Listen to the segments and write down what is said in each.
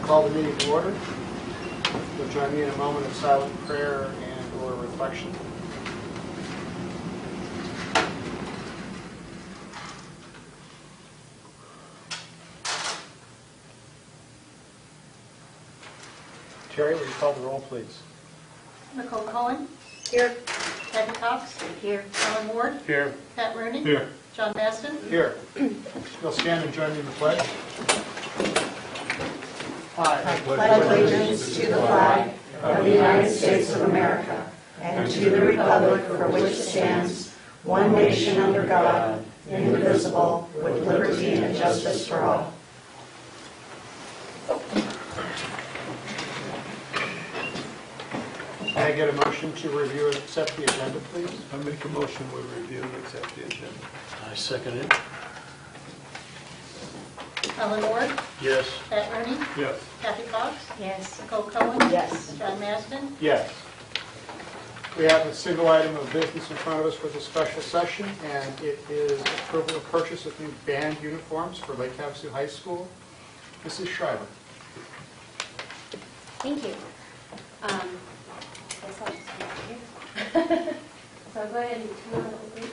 call the meeting to order. You'll join me in a moment of silent prayer and or reflection. Terry, will you call the roll, please? Nicole Cohen. Here. Kathy Cox. Here. Alan Ward. Here. Pat Rooney. Here. John Maston. Here. You'll stand and join me in the pledge. I pledge allegiance to the flag of the United States of America and to the republic for which it stands, one nation under God, indivisible, with liberty and justice for all. Can I get a motion to review and accept the agenda, please? I make a motion we review and accept the agenda. I second it. Alan Ward. Yes. Pat Rooney. Yes. Kathy Cox. Yes. Nicole Cohen. Yes. John Maston. Yes. We have a single item of business in front of us for this special session, and it is approval of purchase of new band uniforms for Lake Havasu High School. Mrs. Schreiber. Thank you. I guess I'll just stand here. So go ahead and come on over, please.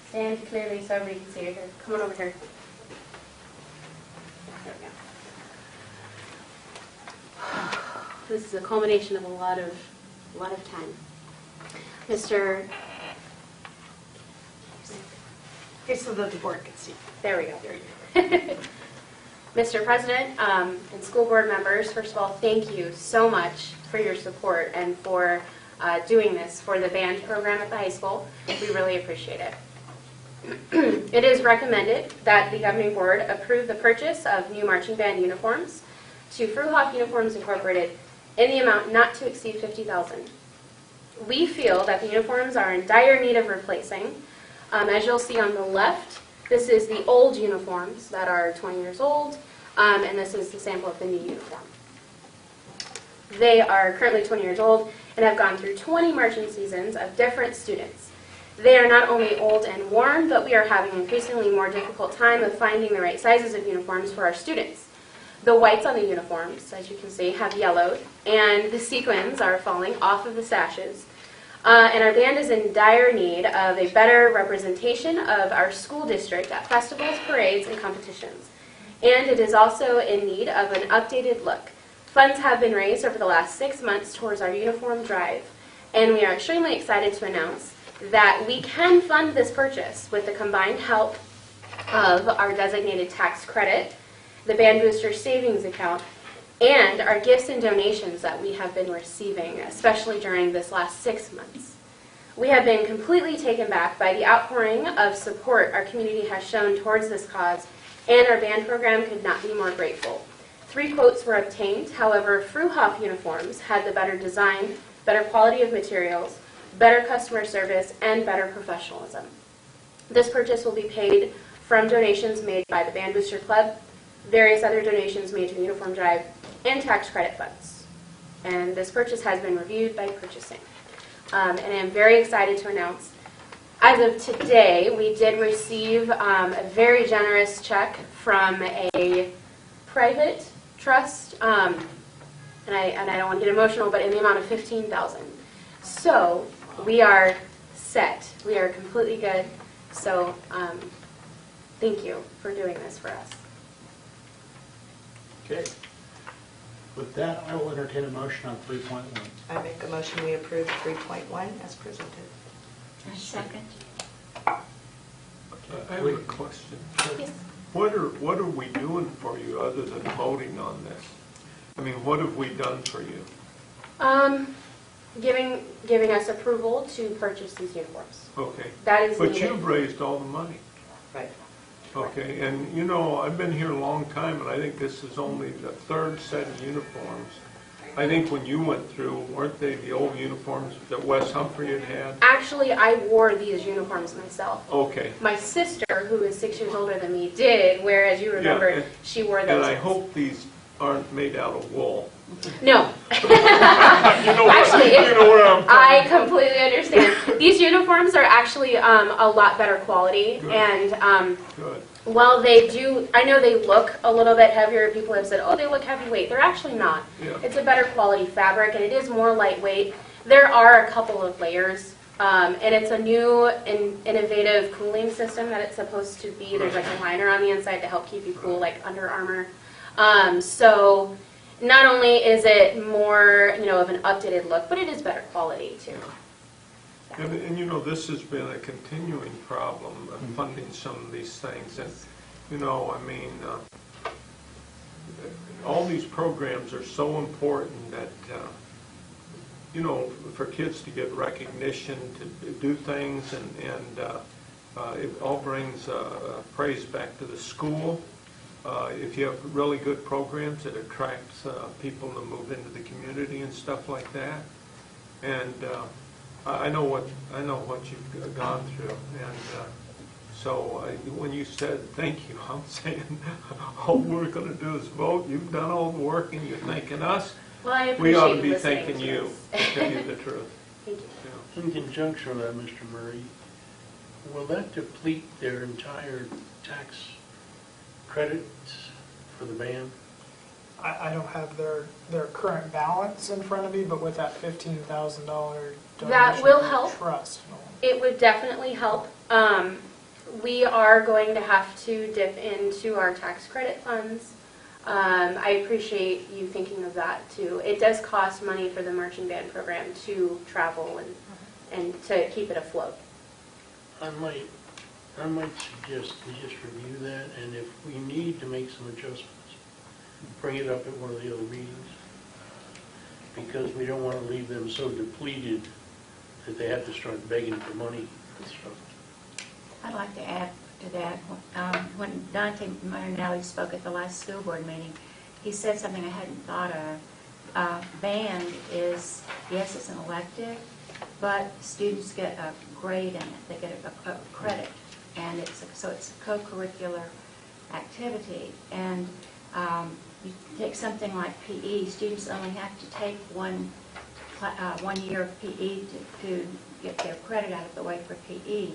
Stand clearly so everybody can see you here. Come on over here. There we go. This is a culmination of a lot of time. Mr. Okay, so that the board can see. There we go. Mr. President and school board members, first of all, thank you so much for your support and for doing this for the band program at the high school. We really appreciate it. It is recommended that the governing board approve the purchase of new marching band uniforms to Fruhoff Uniforms Incorporated in the amount not to exceed $50,000. We feel that the uniforms are in dire need of replacing. As you'll see on the left, this is the old uniforms that are 20 years old, and this is the sample of the new uniform. They are currently 20 years old and have gone through 20 marching seasons of different students. They are not only old and worn, but we are having an increasingly more difficult time of finding the right sizes of uniforms for our students. The whites on the uniforms, as you can see, have yellowed, and the sequins are falling off of the sashes. And our band is in dire need of a better representation of our school district at festivals, parades, and competitions. And it is also in need of an updated look. Funds have been raised over the last 6 months towards our uniform drive, and we are extremely excited to announce that we can fund this purchase with the combined help of our designated tax credit, the Band Booster Savings Account, and our gifts and donations that we have been receiving, especially during this last 6 months. We have been completely taken back by the outpouring of support our community has shown towards this cause, and our band program could not be more grateful. 3 quotes were obtained. However, Fruhoff uniforms had the better design, better quality of materials, better customer service, and better professionalism. This purchase will be paid from donations made by the Band Booster Club, various other donations made to the uniform drive, and tax credit funds. And this purchase has been reviewed by purchasing. And I'm very excited to announce, as of today, we did receive a very generous check from a private trust, and I don't want to get emotional, but in the amount of $15,000. So we are set. We are completely good. So thank you for doing this for us. Okay. With that, I will entertain a motion on 3.1. I make a motion we approve 3.1 as presented. I second. I have a question. Yes. What are we doing for you other than voting on this? I mean, what have we done for you? Giving us approval to purchase these uniforms. Okay. That is But needed. you've raised all the money. Right. Okay, and you know, I've been here a long time, and I think this is only the 3rd set of uniforms. I think when you went through, weren't they the old uniforms that Wes Humphrey had had? Actually, I wore these uniforms myself. Okay. My sister, who is 6 years older than me, did, whereas you remember, and she wore those. I ones. hope these aren't made out of wool. No. You know what, Actually, you know what I'm I completely understand. These uniforms are actually a lot better quality, Good. and Good. while they do, I know they look a little bit heavier. People have said, oh, they look heavyweight. They're actually not. Yeah. It's a better quality fabric, and it is more lightweight. There are a couple of layers, and it's a new and innovative cooling system that it's supposed to be. There's like a liner on the inside to help keep you cool, like Under Armour. So not only is it more, of an updated look, but it is better quality too. And you know, this has been a continuing problem, funding some of these things. And, I mean, all these programs are so important that, for kids to get recognition, to do things, and it all brings praise back to the school. If you have really good programs, it attracts people to move into the community and stuff like that. And I know what you've gone through, and so when you said thank you, I'm saying all we're going to do is vote. You've done all the work, and you're thanking us. Well, I We appreciate ought to you be listening thanking to you. us. To tell you the truth. Thank you. Yeah. In conjunction with that, Mr. Murray, will that deplete their entire tax credits for the band? I don't have their current balance in front of me, but with that $15,000 donation, That will help. Trust. It would definitely help. We are going to have to dip into our tax credit funds. I appreciate you thinking of that too. It does cost money for the marching band program to travel and to keep it afloat. I might suggest we just review that, and if we need to make some adjustments, bring it up at one of the other meetings, because we don't want to leave them so depleted that they have to start begging for money and stuff. I'd like to add to that. When Dante Marinelli spoke at the last school board meeting, he said something I hadn't thought of. Band is, yes, it's an elective, but students get a grade in it. They get a credit, and so it's a co-curricular activity. And you take something like PE, students only have to take one year of PE to get their credit out of the way for PE.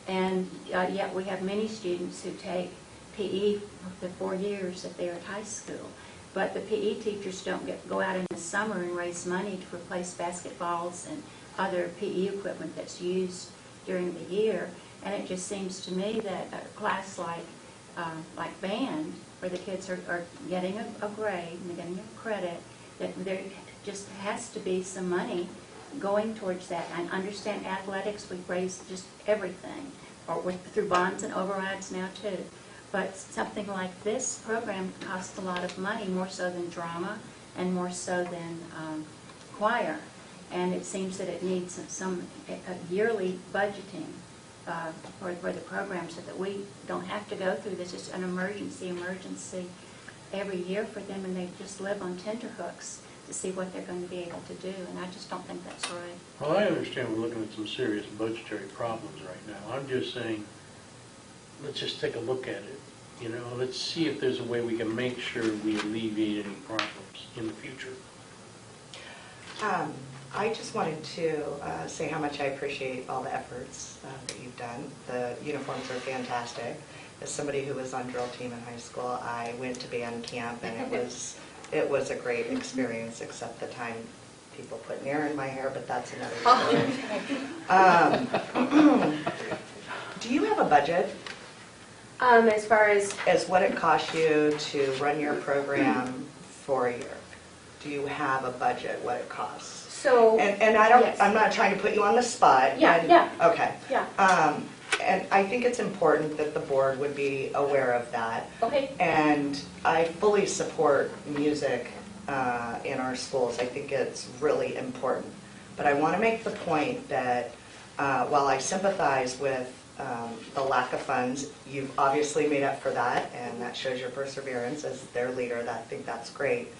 And yet we have many students who take PE for the 4 years that they're at high school. But the PE teachers don't go out in the summer and raise money to replace basketballs and other PE equipment that's used during the year. And it just seems to me that a class like band, where the kids are getting a grade and they're getting a credit, that there just has to be some money going towards that. I understand athletics, we've raised just everything, or through bonds and overrides now too. But something like this program costs a lot of money, more so than drama and more so than choir. And it seems that it needs some yearly budgeting for the program, so that we don't have to go through this. It's an emergency every year for them, and they just live on tenterhooks to see what they're going to be able to do, and I just don't think that's right. Well, I understand we're looking at some serious budgetary problems right now. I'm just saying, let's just take a look at it. Let's see if there's a way we can make sure we alleviate any problems in the future. I just wanted to say how much I appreciate all the efforts that you've done. The uniforms are fantastic. As somebody who was on drill team in high school, I went to band camp, and it was a great experience, except the time people put an ear in my hair, but that's another story. Do you have a budget? As far as what it costs you to run your program for a year? Do you have a budget, what it costs? so, And I don't, yes. I'm not trying to put you on the spot. Yeah. Okay. Yeah. And I think it's important that the board would be aware of that. Okay. And I fully support music in our schools. I think it's really important. But I want to make the point that while I sympathize with the lack of funds, you've obviously made up for that, and that shows your perseverance as their leader. I think that's great.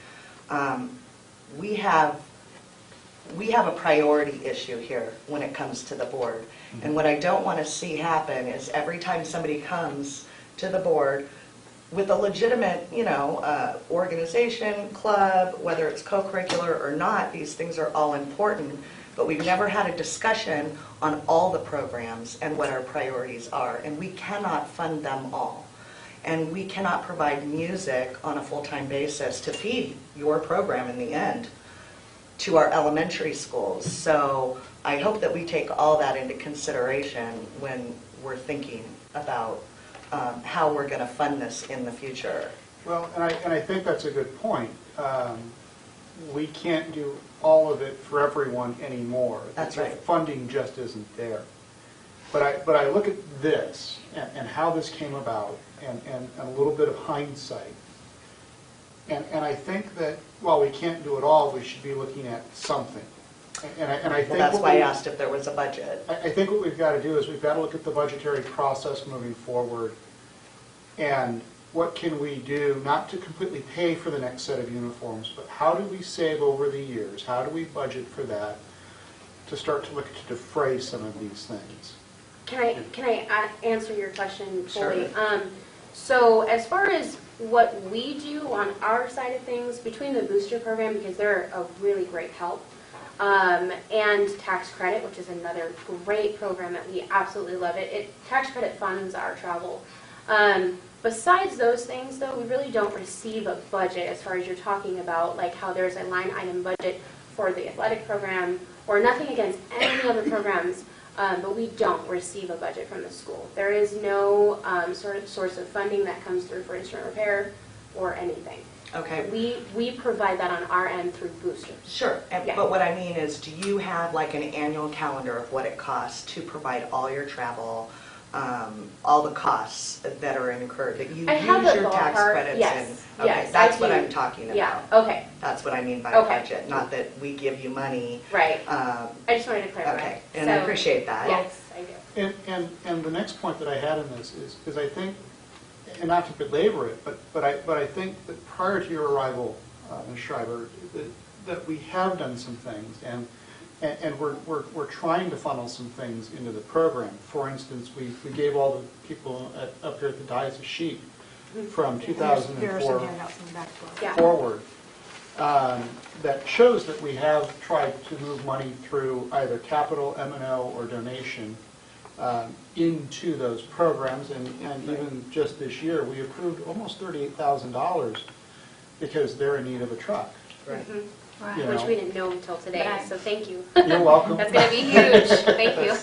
We have a priority issue here when it comes to the board. And what I don't want to see happen is every time somebody comes to the board with a legitimate, organization, club, whether it's co-curricular or not, these things are all important, but we've never had a discussion on all the programs and what our priorities are, and we cannot fund them all. And we cannot provide music on a full-time basis to feed your program in the end to our elementary schools. So I hope that we take all that into consideration when we're thinking about how we're going to fund this in the future. Well, and I think that's a good point. We can't do all of it for everyone anymore. That's The right. funding just isn't there. But I look at this and how this came about and a little bit of hindsight. And I think that while we can't do it all, we should be looking at something. And I think Well, that's what why I we- asked if there was a budget. I think what we've got to do is we've got to look at the budgetary process moving forward and what can we do, not to completely pay for the next set of uniforms, but how do we save over the years? How do we budget for that to start to look to defray some of these things? Can I answer your question fully? Sure. So as far as what we do on our side of things, between the booster program, because they're a really great help, and tax credit, which is another great program that we absolutely love it. Tax credit funds our travel. Besides those things, though, we really don't receive a budget as far as you're talking about, like how there's a line item budget for the athletic program, or nothing against any other programs, but we don't receive a budget from the school. There is no sort of source of funding that comes through for instrument repair or anything. Okay. We provide that on our end through boosters. Sure, Yeah. but what I mean is, do you have like an annual calendar of what it costs to provide all your travel, all the costs that are incurred, that you I use have a your tax ballpark, credits yes, in? Okay, yes, that's I what do. I'm talking about. Yeah, okay, That's what I mean by Okay. budget, not that we give you money. right. Um, I just wanted to clarify. Okay, and I So, appreciate that. Yes, I do. And the next point that I had in this is I think, and not to belabor it, but I think that prior to your arrival, Ms. Schreiber, that we have done some things, and we're trying to funnel some things into the program. For instance, we gave all the people up here at the dais a sheet from 2004 Yeah. forward that shows that we have tried to move money through either capital, M&O, or donation into those programs, and even just this year, we approved almost $38,000 because they're in need of a truck. Right. You Which know. we didn't know until today, Right. so thank you. You're welcome. That's going to be huge. Thank you.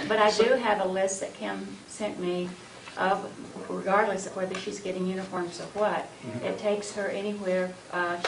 But I do have a list that Kim sent me of, regardless of whether she's getting uniforms or what, it takes her anywhere,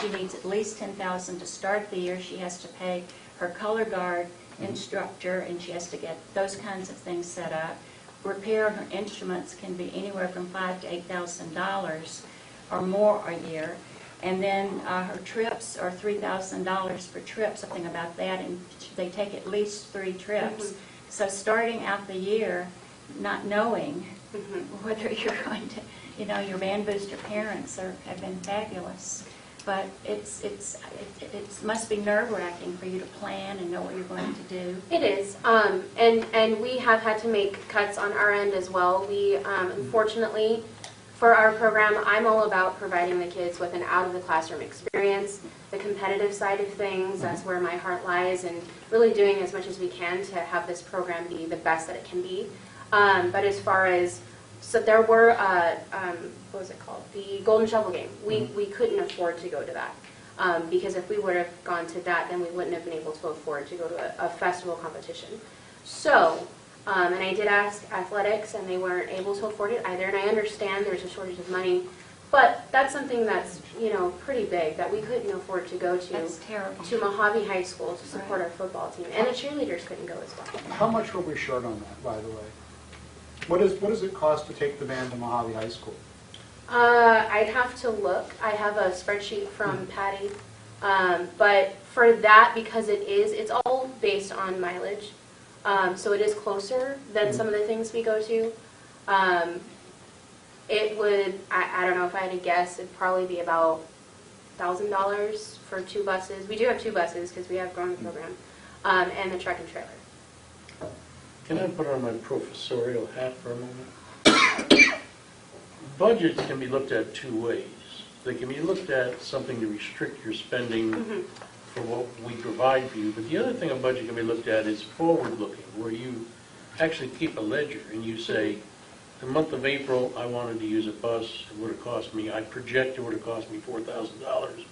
she needs at least $10,000 to start the year. She has to pay her color guard instructor, and she has to get those kinds of things set up. Repair on her instruments can be anywhere from $5,000 to $8,000 or more a year. And then her trips are $3,000 per trip, something about that, and they take at least 3 trips. So starting out the year, not knowing whether you're going to, your band booster parents have been fabulous. But it must be nerve-wracking for you to plan and know what you're going to do. It is, and we have had to make cuts on our end as well. We, unfortunately, for our program, I'm all about providing the kids with an out-of-the-classroom experience, the competitive side of things. That's where my heart lies, and really doing as much as we can to have this program be the best that it can be. But as far as, so there were, what was it called? The Golden Shovel game. We couldn't afford to go to that. Because if we would have gone to that, then we wouldn't have been able to afford to go to a festival competition. So, and I did ask athletics, and they weren't able to afford it either. And I understand there's a shortage of money, but that's something that's pretty big that we couldn't afford to go to. That's terrible. To Mojave High School to support our football team, and the cheerleaders couldn't go as well. How much were we short on that, by the way? What does it cost to take the band to Mojave High School? I'd have to look. I have a spreadsheet from Patty, but for that, because it's all based on mileage. So it is closer than some of the things we go to. It would, I don't know if I had to guess, it'd probably be about $1,000 for 2 buses. We do have 2 buses because we have growing program, and the truck and trailer. Can I put on my professorial hat for a moment? budgets can be looked at two ways. They can be looked at something to restrict your spending for what we provide for you, but the other thing a budget can be looked at is forward-looking, where you actually keep a ledger and you say, the month of April, I wanted to use a bus, it would have cost me, I project it would have cost me $4,000.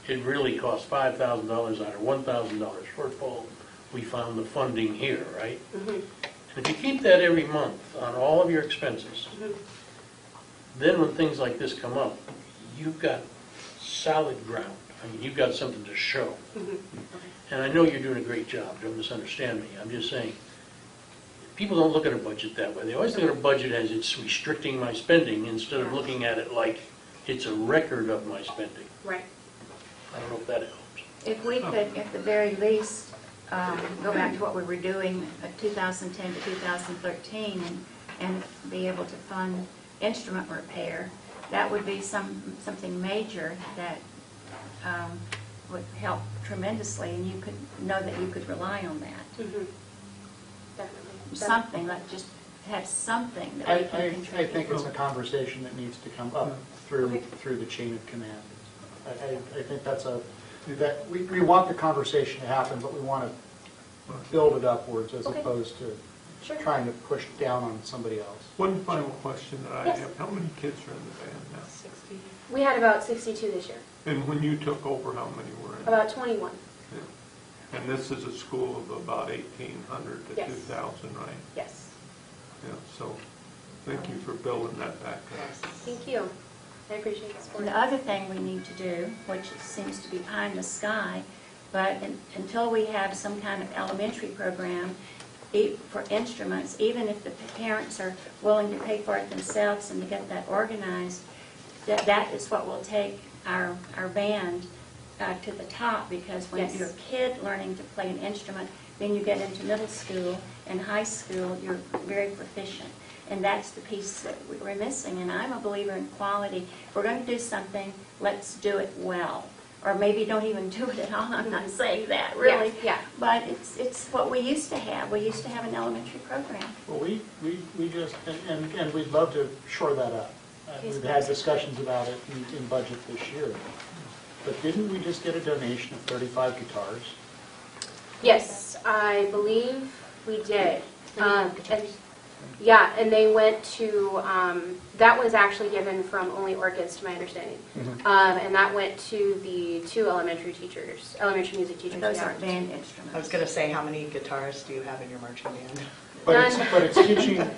It really cost $5,000 out of $1,000 shortfall. We found the funding here, right? And if you keep that every month on all of your expenses, then when things like this come up, you've got solid ground. I mean, you've got something to show. And I know you're doing a great job, don't misunderstand me. I'm just saying, people don't look at a budget that way. They always look at a budget as it's restricting my spending instead of looking at it like it's a record of my spending. Right. I don't know if that helps. If we could, at the very least, go back to what we were doing 2010 to 2013 and be able to fund instrument repair, that would be something major that would help tremendously, and you could know that you could rely on that. Definitely. Something, like just have something that we can I contribute. think it's a conversation that needs to come up through the chain of command. I think we want the conversation to happen, but we want to build it upwards as opposed to trying to push down on somebody else. One final question that I have. How many kids are in the band now? 60. We had about 62 this year. And when you took over, how many were in? About 21. Yeah. And this is a school of about 1,800 to 2,000, right? Yes. Yeah, so thank you for building that back up. Thank you. I appreciate the support. And the other thing we need to do, which seems to be pie in the sky, but until we have some kind of elementary program for instruments, even if the parents are willing to pay for it themselves and to get that organized, that is what will take our band to the top, because when you're a kid learning to play an instrument, then you get into middle school and high school, you're very proficient. And that's the piece that we're missing. And I'm a believer in quality. If we're going to do something, let's do it well. Or maybe don't even do it at all. I'm not saying that, really. Yeah. But it's what we used to have. We used to have an elementary program. Well, we just, and we'd love to shore that up. We've had discussions about it in budget this year. But didn't we just get a donation of 35 guitars? Yes, I believe we did. And they went to, that was actually given from only orchids, to my understanding. And that went to the 2 elementary music teachers. Those aren't band instruments. I was going to say, how many guitars do you have in your marching band? But it's teaching,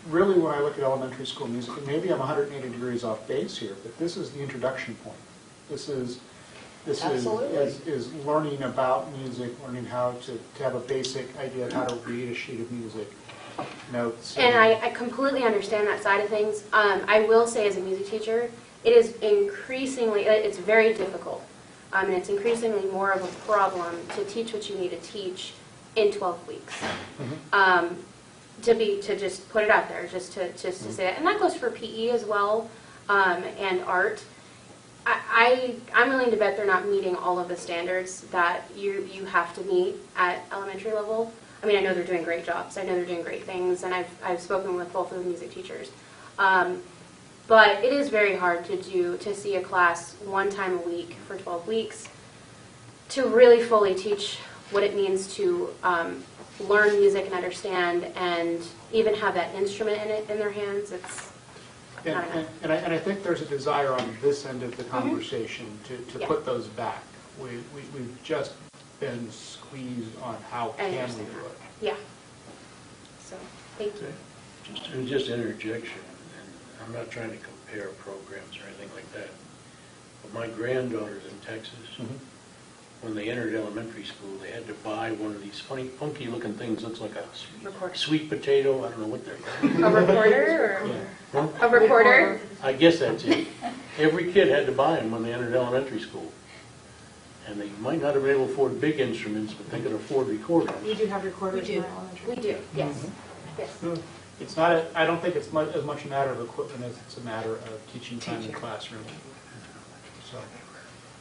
really when I look at elementary school music, and maybe I'm 180 degrees off base here, but this is the introduction point. This is learning about music, learning how to have a basic idea of how to read a sheet of music, notes. And I completely understand that side of things. I will say, as a music teacher, it is increasingly, it's very difficult. And it's increasingly more of a problem to teach what you need to teach in 12 weeks. To just put it out there, just to say that. And that goes for PE as well, and art. I'm willing to bet they're not meeting all of the standards that you have to meet at elementary level. I mean, I know they're doing great jobs. I know they're doing great things, and I've spoken with both of the music teachers. But it is very hard to see a class one time a week for 12 weeks to really fully teach what it means to learn music and understand, and even have that instrument in their hands. It's not enough. And I think there's a desire on this end of the conversation to put those back. We've just been squeezed on how can we do it. Yeah. So, thank you. Just interjection, and I'm not trying to compare programs or anything like that, but my granddaughter's in Texas. When they entered elementary school, they had to buy one of these funky looking things, looks like a sweet potato, I don't know what they're called. A recorder? Or a recorder? I guess that's it. Every kid had to buy them when they entered elementary school. And they might not have been able to afford big instruments, but they could afford recorders. You do have recorders in elementary? We do, yes. Yes. It's not. I don't think it's as much a matter of equipment as it's a matter of teaching time in the classroom. So.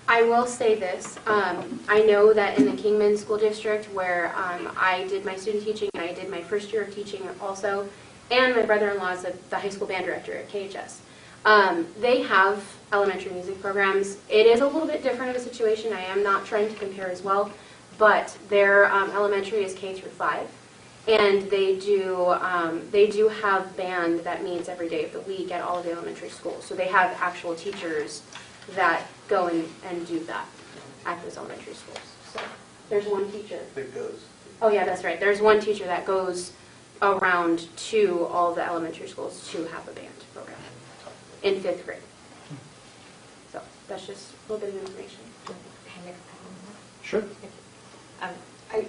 I will say this. I know that in the Kingman School District, where I did my student teaching and I did my first year of teaching also, and my brother-in-law is the high school band director at KHS. They have elementary music programs. It is a little bit different of a situation. I am not trying to compare as well, but their elementary is K through 5, and they do have band that meets every day of the week at all of the elementary schools. So they have actual teachers that go and do that at those elementary schools. So there's one teacher. That goes. Oh yeah, that's right. There's one teacher that goes around to all the elementary schools to have a band program in 5th grade. So that's just a little bit of information. Sure.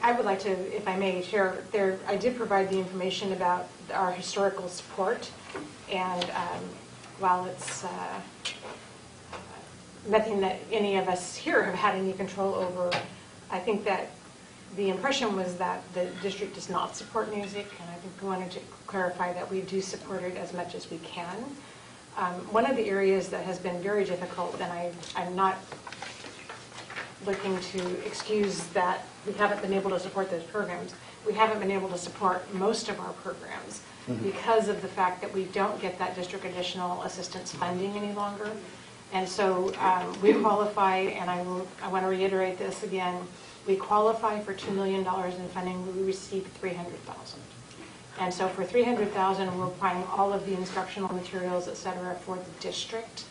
I would like to, if I may, share there. I did provide the information about our historical support, and while it's nothing that any of us here have had any control over, I think that the impression was that the district does not support music, and I think we wanted to clarify that we do support it as much as we can. One of the areas that has been very difficult, and I'm not looking to excuse that we haven't been able to support those programs, we haven't been able to support most of our programs because of the fact that we don't get that district additional assistance funding any longer. And so we qualify, and I want to reiterate this again, we qualify for $2 million in funding. We receive $300,000. And so for $300,000, we're applying all of the instructional materials, et cetera, for the district.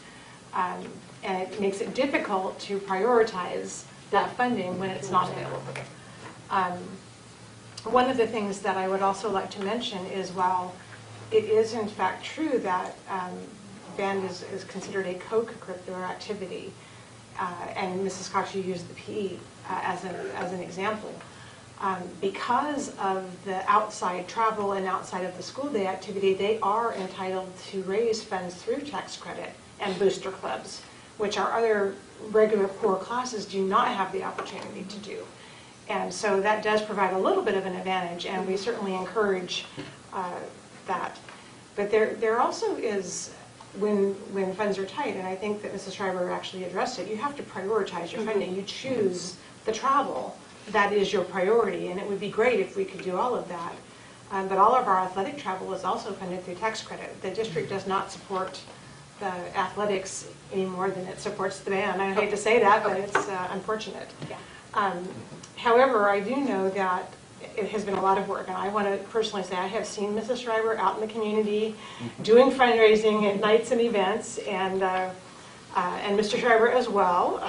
And it makes it difficult to prioritize that funding when it's not available. One of the things that I would also like to mention is while it is in fact true that band is considered a co-curricular activity, and Mrs. Cox, you used the PE as an example. Because of the outside travel and outside of the school day activity, they are entitled to raise funds through tax credit and booster clubs, which our other regular core classes do not have the opportunity to do. And so that does provide a little bit of an advantage, and we certainly encourage that. But there also is, when funds are tight, and I think that Mrs. Schreiber actually addressed it, you have to prioritize your funding. You choose the travel that is your priority, and it would be great if we could do all of that. But all of our athletic travel is also funded through tax credit. The district does not support the athletics any more than it supports the band. I hate to say that, but it's unfortunate. However, I do know that it has been a lot of work, and I want to personally say I have seen Mrs. Schreiber out in the community doing fundraising at nights and events, and Mr. Schreiber as well.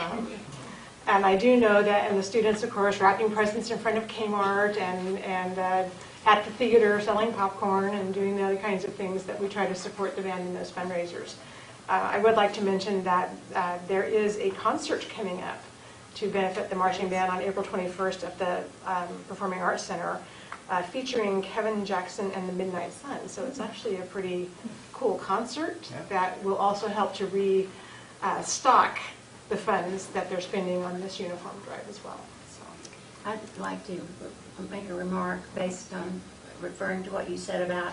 And I do know that, and the students, of course, wrapping presents in front of Kmart and at the theater selling popcorn and doing the other kinds of things that we try to support the band in those fundraisers. I would like to mention that there is a concert coming up to benefit the marching band on April 21st at the Performing Arts Center, featuring Kevin Jackson and the Midnight Sun. So it's actually a pretty cool concert that will also help to restock the funds that they're spending on this uniform drive as well. So I'd like to make a remark based on referring to what you said about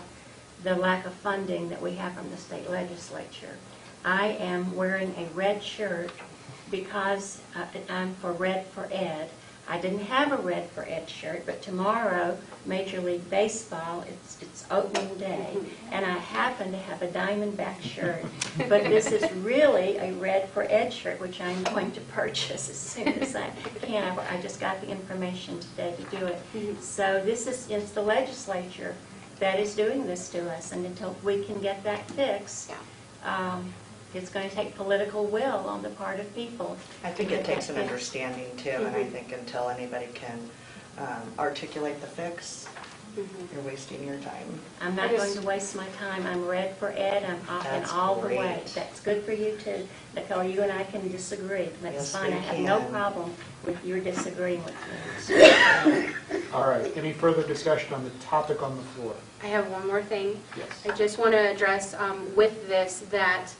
the lack of funding that we have from the state legislature. I am wearing a red shirt because I'm for Red for Ed. I didn't have a Red for Ed shirt, but tomorrow, Major League Baseball, it's opening day, and I happen to have a Diamondback shirt. But this is really a Red for Ed shirt, which I'm going to purchase as soon as I can. I just got the information today to do it. So it's the legislature that is doing this to us, and until we can get that fixed, it's going to take political will on the part of people. I think it takes an understanding too, and I think until anybody can articulate the fix, you're wasting your time. I'm not going to waste my time. I'm Red for Ed. I'm off and That's all the way. great. That's good for you too. Nicole, you and I can disagree. That's Yes, fine. we I have no can. problem with your disagreeing with me. All right, any further discussion on the topic on the floor? I have one more thing. Yes. I just want to address with this that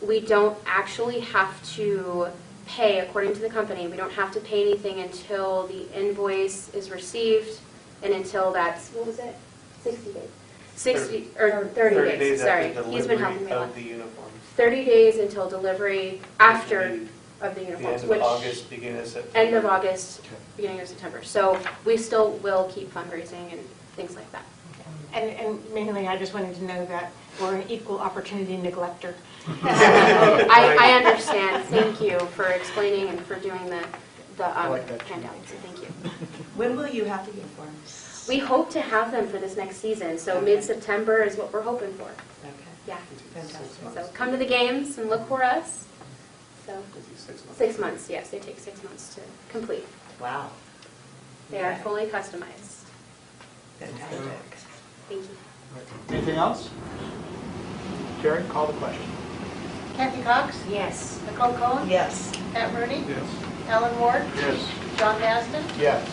we don't actually have to pay, according to the company, we don't have to pay anything until the invoice is received and until that's, what was it? 60 days. 30 days, sorry. He's been helping me a lot. Of the uniforms. 30 days until delivery after of the The uniforms, end which of August, beginning of September. end of August, beginning of September. So we still will keep fundraising and things like that. And mainly, I just wanted to know that we're an equal opportunity neglector. I understand. Thank you for explaining and for doing the like that. handout. So thank you. When will you have the uniforms? We hope to have them for this next season, so mid-September is what we're hoping for. Okay, Yeah. fantastic. So come to the games and look for us. So 6 months. 6 months, yes, they take 6 months to complete. Wow, They are Okay. fully customized. fantastic. Thank you. Anything else? Jerry, call the question. Kathy Cox? Yes. Nicole Cohen? Yes. Pat Rooney? Yes. Alan Ward? Yes. John Maston? Yes.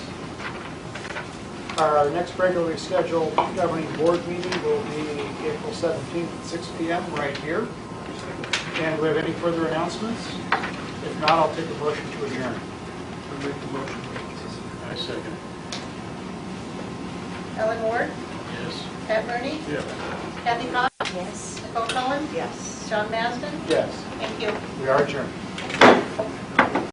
Our next regularly scheduled governing board meeting will be April 17th at 6 PM right here. And do we have any further announcements? If not, I'll take a motion to adjourn. I make the motion. I second. Alan Ward? Yes. Pat Rooney? Yes. Kathy Cox? Yes. Nicole Cohen? Yes. John Maston? Yes, Thank you. we are adjourned.